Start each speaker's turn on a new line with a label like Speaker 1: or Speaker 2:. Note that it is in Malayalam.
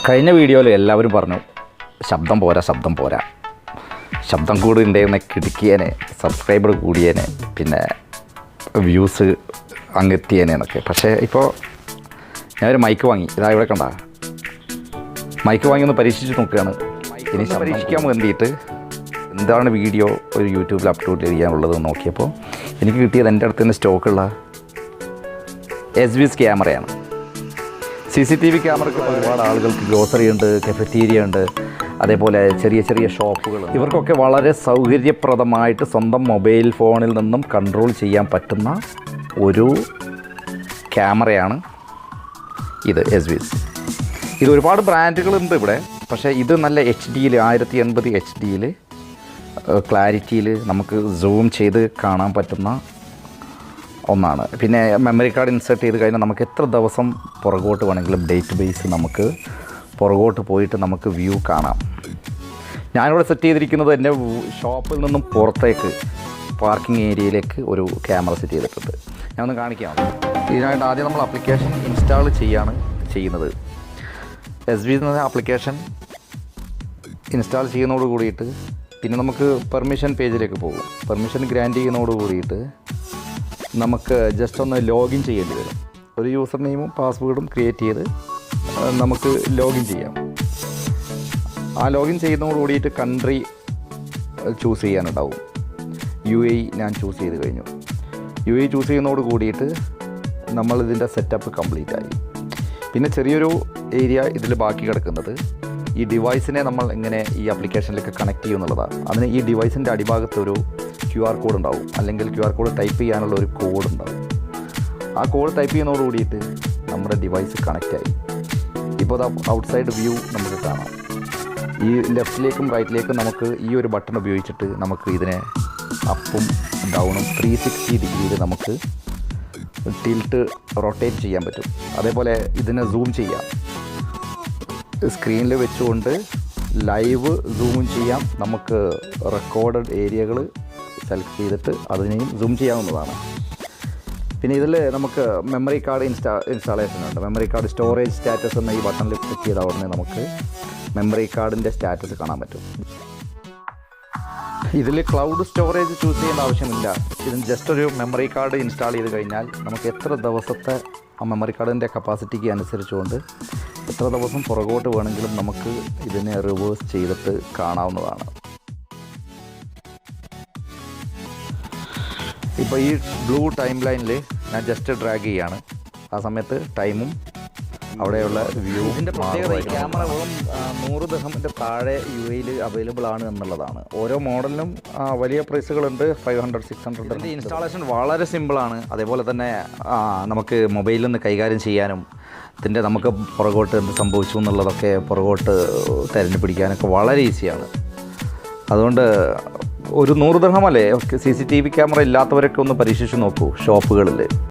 Speaker 1: കഴിഞ്ഞ വീഡിയോയിൽ എല്ലാവരും പറഞ്ഞു ശബ്ദം പോരാ ശബ്ദം കൂടി ഉണ്ടായിരുന്ന കിടുക്കിയേനെ, സബ്സ്ക്രൈബർ കൂടിയേനെ, പിന്നെ വ്യൂസ് അങ്ങെത്തിയേനെ എന്നൊക്കെ. പക്ഷേ ഇപ്പോൾ ഞാനൊരു മൈക്ക് വാങ്ങി, ഇതാ ഇവിടെ കണ്ട മൈക്ക് വാങ്ങി ഒന്ന് പരീക്ഷിച്ച് നോക്കുകയാണ്. ഇനി പരീക്ഷിക്കാൻ വേണ്ടിയിട്ട് എന്താണ് വീഡിയോ ഒരു യൂട്യൂബിൽ അപ്ലോഡ് ചെയ്യാനുള്ളത് നോക്കിയപ്പോൾ എനിക്ക് കിട്ടിയത് എൻ്റെ അടുത്ത് തന്നെ സ്റ്റോക്കുള്ള SVS ക്യാമറയാണ്. CCTV ക്യാമറയ്ക്ക് ഒരുപാട് ആളുകൾക്ക് ഗ്രോസറി ഉണ്ട്, കഫറ്റീരിയ ഉണ്ട്, അതേപോലെ ചെറിയ ചെറിയ ഷോപ്പുകൾ. ഇവർക്കൊക്കെ വളരെ സൗകര്യപ്രദമായിട്ട് സ്വന്തം മൊബൈൽ ഫോണിൽ നിന്നും കൺട്രോൾ ചെയ്യാൻ പറ്റുന്ന ഒരു ക്യാമറയാണ് ഇത് SVS. ഇത് ഒരുപാട് ബ്രാൻഡുകളുണ്ട് ഇവിടെ, പക്ഷേ ഇത് നല്ല HD 1080 HD ക്ലാരിറ്റിയിൽ നമുക്ക് സൂം ചെയ്ത് കാണാൻ പറ്റുന്ന ഒന്നാണ്. പിന്നെ മെമ്മറി കാർഡ് ഇൻസേർട്ട് ചെയ്ത് കഴിഞ്ഞാൽ നമുക്ക് എത്ര ദിവസം പുറകോട്ട് വേണമെങ്കിലും ഡേറ്റ് ബേസ് നമുക്ക് പുറകോട്ട് പോയിട്ട് നമുക്ക് വ്യൂ കാണാം. ഞാനിവിടെ സെറ്റ് ചെയ്തിരിക്കുന്നത് എൻ്റെ ഷോപ്പിൽ നിന്നും പുറത്തേക്ക് പാർക്കിംഗ് ഏരിയയിലേക്ക് ഒരു ക്യാമറ സെറ്റ് ചെയ്തിട്ടുണ്ട്. ഞാനൊന്ന് കാണിക്കാം. ഇതിനായിട്ട് ആദ്യം നമ്മൾ ആപ്ലിക്കേഷൻ ഇൻസ്റ്റാൾ ചെയ്യുന്നത്. SVS എന്ന ആപ്ലിക്കേഷൻ ഇൻസ്റ്റാൾ ചെയ്യുന്നതോട് കൂടിയിട്ട് പിന്നെ നമുക്ക് പെർമിഷൻ പേജിലേക്ക് പോകും. പെർമിഷൻ ഗ്രാൻറ്റ് ചെയ്യുന്നതോട് കൂടിയിട്ട് നമുക്ക് ജസ്റ്റ് ഒന്ന് ലോഗിൻ ചെയ്യേണ്ടി വരും. ഒരു യൂസർ നെയിമും പാസ്വേഡും ക്രിയേറ്റ് ചെയ്ത് നമുക്ക് ലോഗിൻ ചെയ്യാം. ആ ലോഗിൻ ചെയ്യുന്നതോട് കൂടിയിട്ട് കൺട്രി ചൂസ് ചെയ്യാനുണ്ടാവും. UAE ഞാൻ ചൂസ് ചെയ്ത് കഴിഞ്ഞു. UAE ചൂസ് ചെയ്യുന്നതോട് കൂടിയിട്ട് നമ്മളിതിൻ്റെ സെറ്റപ്പ് കംപ്ലീറ്റ് ആയി. പിന്നെ ചെറിയൊരു ഏരിയ ഇതിൽ ബാക്കി കിടക്കുന്നത് ഈ ഡിവൈസിനെ നമ്മൾ എങ്ങനെ ഈ ആപ്ലിക്കേഷനിലേക്ക് കണക്ട് ചെയ്യും എന്നുള്ളതാണ്. അതിന് ഈ ഡിവൈസിൻ്റെ അടിഭാഗത്ത് ഒരു QR കോഡ് ഉണ്ടാവും, അല്ലെങ്കിൽ QR കോഡ് ടൈപ്പ് ചെയ്യാനുള്ള ഒരു കോഡ് ഉണ്ടാവും. ആ കോഡ് ടൈപ്പ് ചെയ്യുന്നതോട് കൂടിയിട്ട് നമ്മുടെ ഡിവൈസ് കണക്റ്റായി. ഇപ്പോൾ അത് ഔട്ട്സൈഡ് വ്യൂ നമുക്ക് കാണാം. ഈ ലെഫ്റ്റിലേക്കും റൈറ്റിലേക്കും നമുക്ക് ഈ ഒരു ബട്ടൺ ഉപയോഗിച്ചിട്ട് നമുക്ക് ഇതിനെ അപ്പും ഡൗണും 360 ഡിഗ്രിയിൽ നമുക്ക് ടിൽറ്റ് റൊട്ടേറ്റ് ചെയ്യാൻ പറ്റും. അതേപോലെ ഇതിനെ സൂം ചെയ്യാം. സ്ക്രീനിൽ വെച്ചുകൊണ്ട് ലൈവ് സൂം ചെയ്യാം. നമുക്ക് റെക്കോർഡഡ് ഏരിയകൾ സെലക്ട് ചെയ്തിട്ട് അതിനെയും സൂം ചെയ്യാവുന്നതാണ്. പിന്നെ ഇതിൽ നമുക്ക് മെമ്മറി കാർഡ് ഇൻസ്റ്റാളേഷൻ ഉണ്ട്. മെമ്മറി കാർഡ് സ്റ്റോറേജ് സ്റ്റാറ്റസ് എന്ന ഈ ബട്ടണിൽ ക്ലിക്ക് ചെയ്ത ഉടനെ നമുക്ക് മെമ്മറി കാർഡിൻ്റെ സ്റ്റാറ്റസ് കാണാൻ പറ്റും. ഇതിൽ ക്ലൗഡ് സ്റ്റോറേജ് ചൂസ് ചെയ്യേണ്ട ആവശ്യമില്ല. ഇതിന് ജസ്റ്റ് ഒരു മെമ്മറി കാർഡ് ഇൻസ്റ്റാൾ ചെയ്ത് കഴിഞ്ഞാൽ നമുക്ക് എത്ര ദിവസത്തെ ആ മെമ്മറി കാർഡിൻ്റെ കപ്പാസിറ്റിക്ക് അനുസരിച്ചുകൊണ്ട് എത്ര ദിവസം പുറകോട്ട് വേണമെങ്കിലും നമുക്ക് ഇതിനെ റിവേഴ്സ് ചെയ്തിട്ട് കാണാവുന്നതാണ്. ഇപ്പോൾ ഈ ബ്ലൂ ടൈം ലൈനിൽ ഞാൻ ജസ്റ്റ് ഡ്രാഗ് ചെയ്യാണ്. ആ സമയത്ത് ടൈമും അവിടെയുള്ള വ്യൂ. ഇതിൻ്റെ പ്രത്യേകത ഈ ക്യാമറ വെറും 100 ദിർഹമിൻ്റെ താഴെ UAE അവൈലബിൾ ആണ് എന്നുള്ളതാണ്. ഓരോ മോഡലിനും വലിയ പ്രൈസുകളുണ്ട്, 500, 600. ഇതിൻ്റെ ഇൻസ്റ്റാളേഷൻ വളരെ സിമ്പിളാണ്. അതേപോലെ തന്നെ നമുക്ക് മൊബൈലിൽ നിന്ന് കൈകാര്യം ചെയ്യാനും ഇതിൻ്റെ നമുക്ക് പുറകോട്ട് എന്ത് സംഭവിച്ചു എന്നുള്ളതൊക്കെ പുറകോട്ട് തിരഞ്ഞു പിടിക്കാനൊക്കെ വളരെ ഈസിയാണ്. അതുകൊണ്ട് ഒരു 100 ദിർഹമല്ലേ CCTV ക്യാമറ ഇല്ലാത്തവരൊക്കെ ഒന്ന് പരീക്ഷിച്ച് നോക്കൂ ഷോപ്പുകളിൽ.